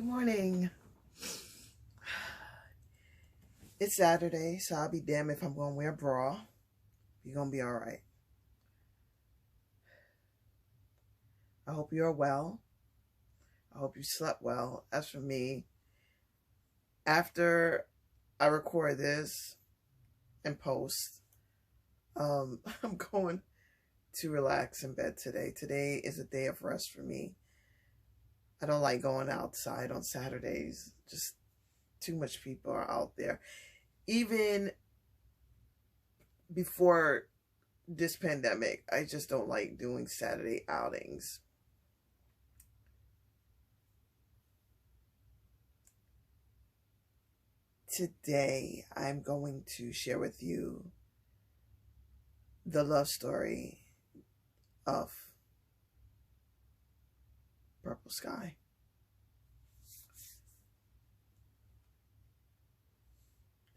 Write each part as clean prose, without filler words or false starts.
Good morning. It's Saturday, so I'll be damned if I'm going to wear a bra. You're going to be all right. I hope you're well. I hope you slept well. As for me, after I record this and post, I'm going to relax in bed today. Today is a day of rest for me. I don't like going outside on Saturdays. Just too much people are out there. Even before this pandemic, I just don't like doing Saturday outings. Today, I'm going to share with you the love story of Purple Sky.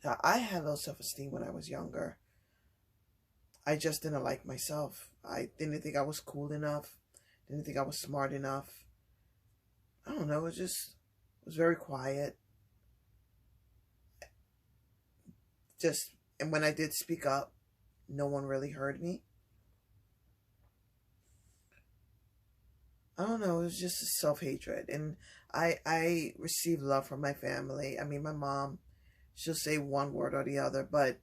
Now, I had low self-esteem when I was younger. I just didn't like myself. I didn't think I was cool enough. Didn't think I was smart enough. I don't know. It was very quiet. And when I did speak up, no one really heard me. I don't know. It was just a self-hatred. And I received love from my family. I mean, my mom, she'll say one word or the other, but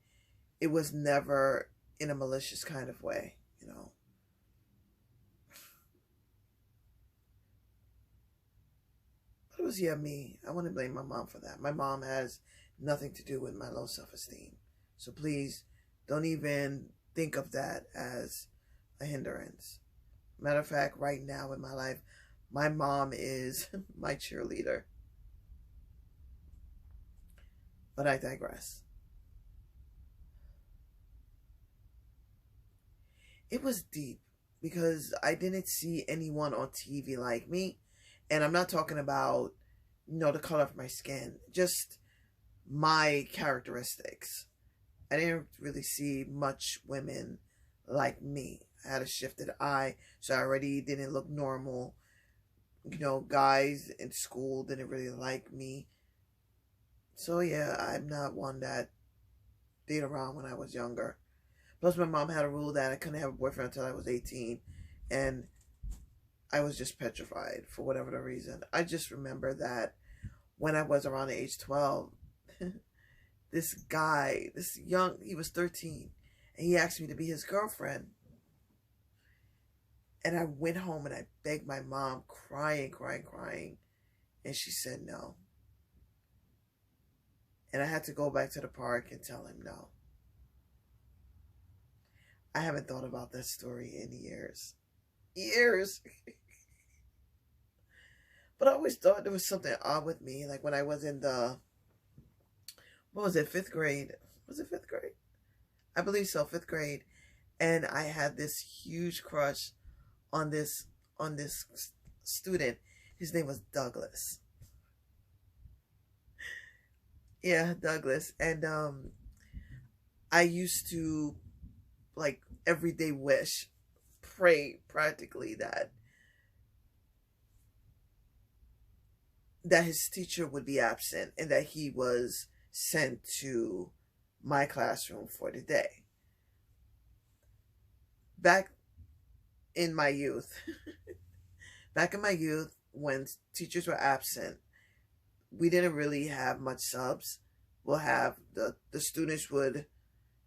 it was never in a malicious kind of way, you know. But it was, me. I want to blame my mom for that. My mom has nothing to do with my low self-esteem. So please don't even think of that as a hindrance. Matter of fact, right now in my life, my mom is my cheerleader. But I digress. It was deep because I didn't see anyone on TV like me. And I'm not talking about, the color of my skin, just my characteristics. I didn't really see much women like me. I had a shifted eye, so I already didn't look normal. Guys in school didn't really like me. So yeah, I'm not one that dated around when I was younger. Plus my mom had a rule that I couldn't have a boyfriend until I was 18. And I was just petrified for whatever the reason. I just remember that when I was around the age 12, this guy, he was 13, and he asked me to be his girlfriend. And I went home and I begged my mom, crying. And she said no. And I had to go back to the park and tell him no. I haven't thought about that story in years. But I always thought there was something odd with me. Like when I was in fifth grade? Was it fifth grade? I believe so, fifth grade. And I had this huge crush on this student. His name was Douglas. Yeah, Douglas. And I used to, like, every day pray practically that his teacher would be absent and that he was sent to my classroom for the day. Back in my youth, when teachers were absent, we didn't really have much subs. We'll have the students would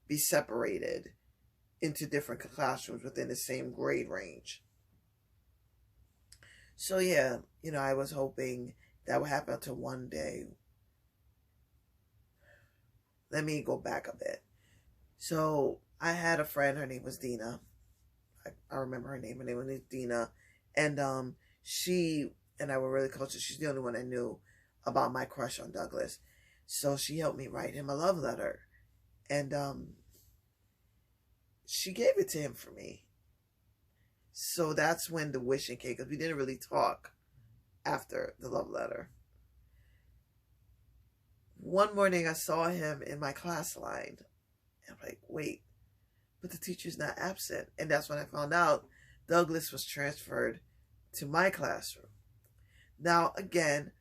be separated into different classrooms within the same grade range. So yeah, I was hoping that would happen until one day. Let me go back a bit. So I had a friend, her name was Dina. I remember her name. Her name was Dina. And she and I were really close. She's the only one I knew about my crush on Douglas. So she helped me write him a love letter. And she gave it to him for me. So that's when the wishing came, because we didn't really talk after the love letter. One morning I saw him in my class line. I'm like, wait, but the teacher's not absent. And that's when I found out Douglas was transferred to my classroom. Now, again,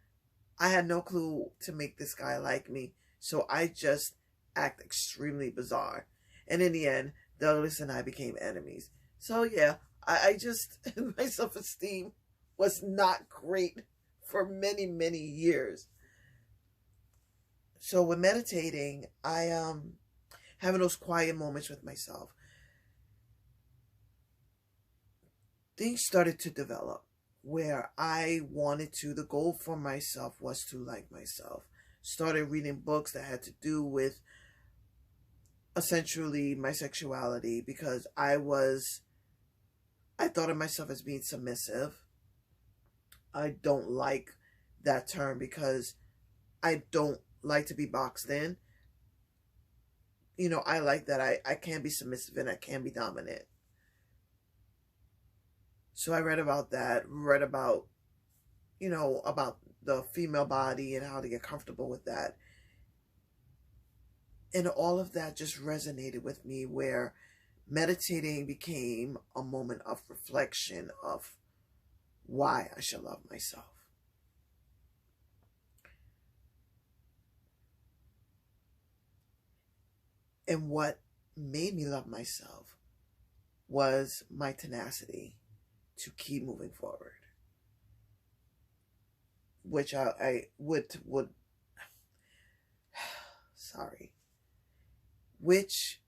I had no clue to make this guy like me. So I just act extremely bizarre. And in the end, Douglas and I became enemies. So yeah, I just, my self-esteem was not great for many, many years. So with meditating, I having those quiet moments with myself, things started to develop where I wanted to, the goal for myself was to like myself. Started reading books that had to do with essentially my sexuality because I thought of myself as being submissive. I don't like that term because I don't like to be boxed in. You know, I like that I can be submissive and I can be dominant. So I read about that, read about, about the female body and how to get comfortable with that. And all of that just resonated with me where meditating became a moment of reflection of why I should love myself. And what made me love myself was my tenacity to keep moving forward, which I would sorry, which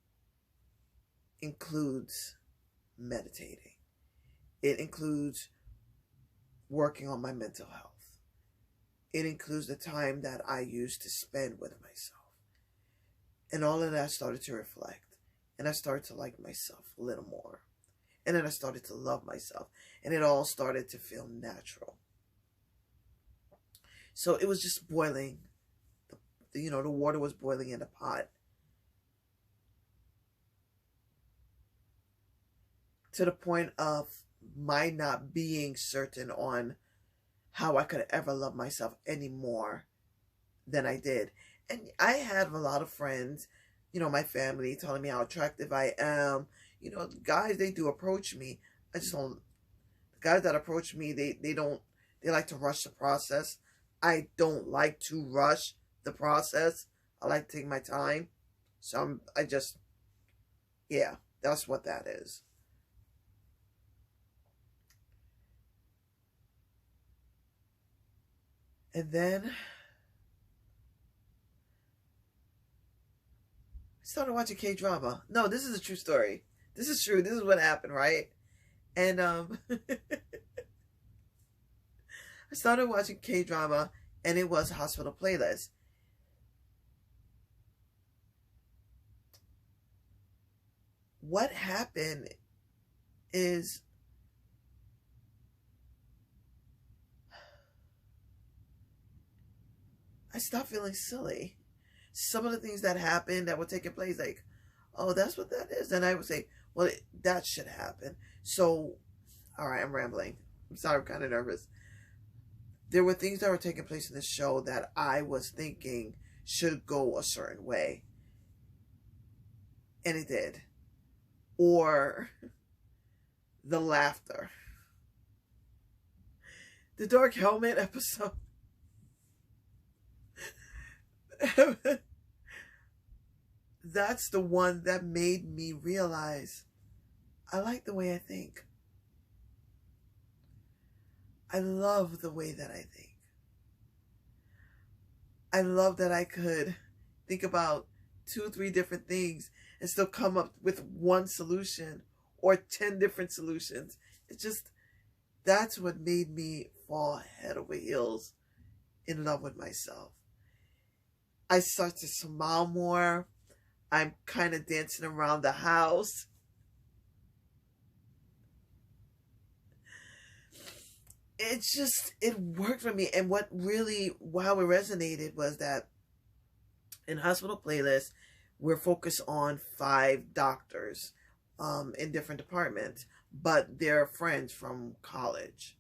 includes meditating. It includes working on my mental health. It includes the time that I used to spend with myself. And all of that started to reflect. And I started to like myself a little more. And then I started to love myself. And it all started to feel natural. So it was just boiling. The water was boiling in the pot. To the point of my not being certain on how I could ever love myself any more than I did. And I had a lot of friends, my family telling me how attractive I am. Guys, they do approach me. I just don't, the guys that approach me, they like to rush the process. I don't like to rush the process. I like to take my time. So yeah, that's what that is. And then I started watching K-drama. No, this is a true story. This is true. This is what happened, right? And I started watching K-drama, and it was Hospital Playlist. What happened is I stopped feeling silly. Some of the things that happened that were taking place, like, oh, that's what that is. And I would say, well, that should happen. So, all right, I'm rambling. I'm sorry, I'm kind of nervous. There were things that were taking place in this show that I was thinking should go a certain way. And it did. Or the laughter. The Dark Helmet episode. That's the one that made me realize I like the way I think. I love the way that I think. I love that I could think about 2, 3 different things and still come up with one solution or 10 different solutions. That's what made me fall head over heels in love with myself. I start to smile more. I'm kind of dancing around the house. It worked for me. And how it resonated was that in Hospital Playlist, we're focused on 5 doctors in different departments, but they're friends from college.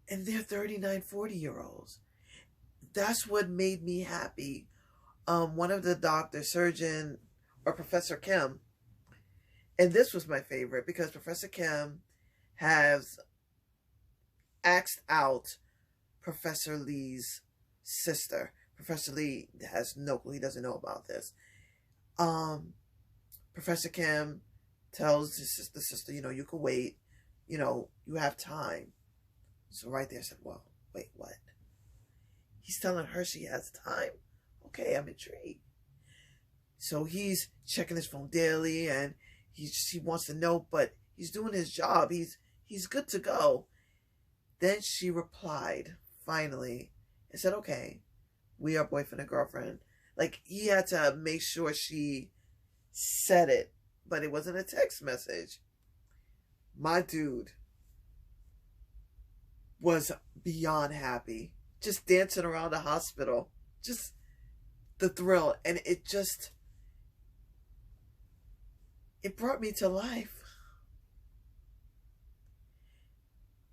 And they're 39, 40-year-olds. That's what made me happy. One of the doctors, surgeon, or Professor Kim, and this was my favorite because Professor Kim has asked out Professor Lee's sister. Professor Lee has no clue. He doesn't know about this. Professor Kim tells the sister, you can wait. You have time. So right there I said, well, wait, what? He's telling her she has time? Okay, I'm intrigued. So he's checking his phone daily, and he wants to know, but he's doing his job. He's good to go. Then she replied, finally, and said, okay, we are boyfriend and girlfriend. Like, he had to make sure she said it, but it wasn't a text message. My dude was beyond happy. Just dancing around the hospital. Just the thrill. And it brought me to life.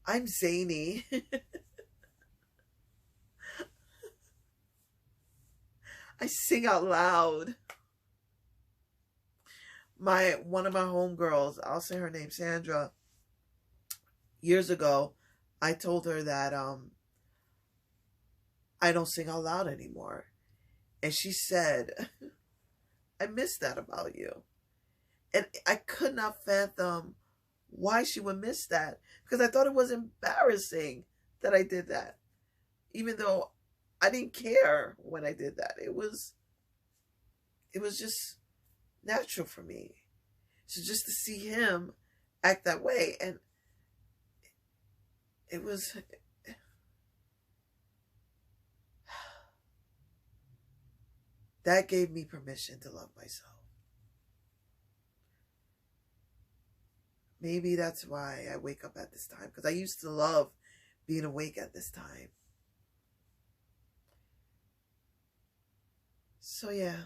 I'm zany. I sing out loud. One of my homegirls, I'll say her name, Sandra, years ago, I told her that I don't sing out loud anymore. And she said, I miss that about you. And I could not fathom why she would miss that, because I thought it was embarrassing that I did that, even though I didn't care when I did that. It was just natural for me. So just to see him act that way, and it was, that gave me permission to love myself. Maybe that's why I wake up at this time, because I used to love being awake at this time. So yeah,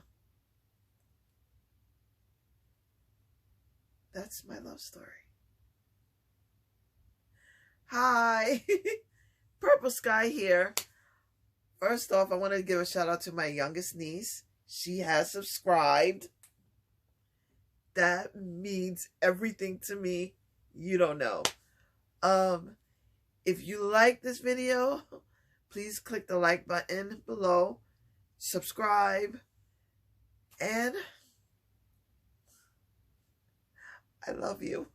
that's my love story. Hi, Purple Sky here. First off, I want to give a shout out to my youngest niece. She has subscribed. That means everything to me. You don't know. If you like this video, please click the like button below. Subscribe. And I love you.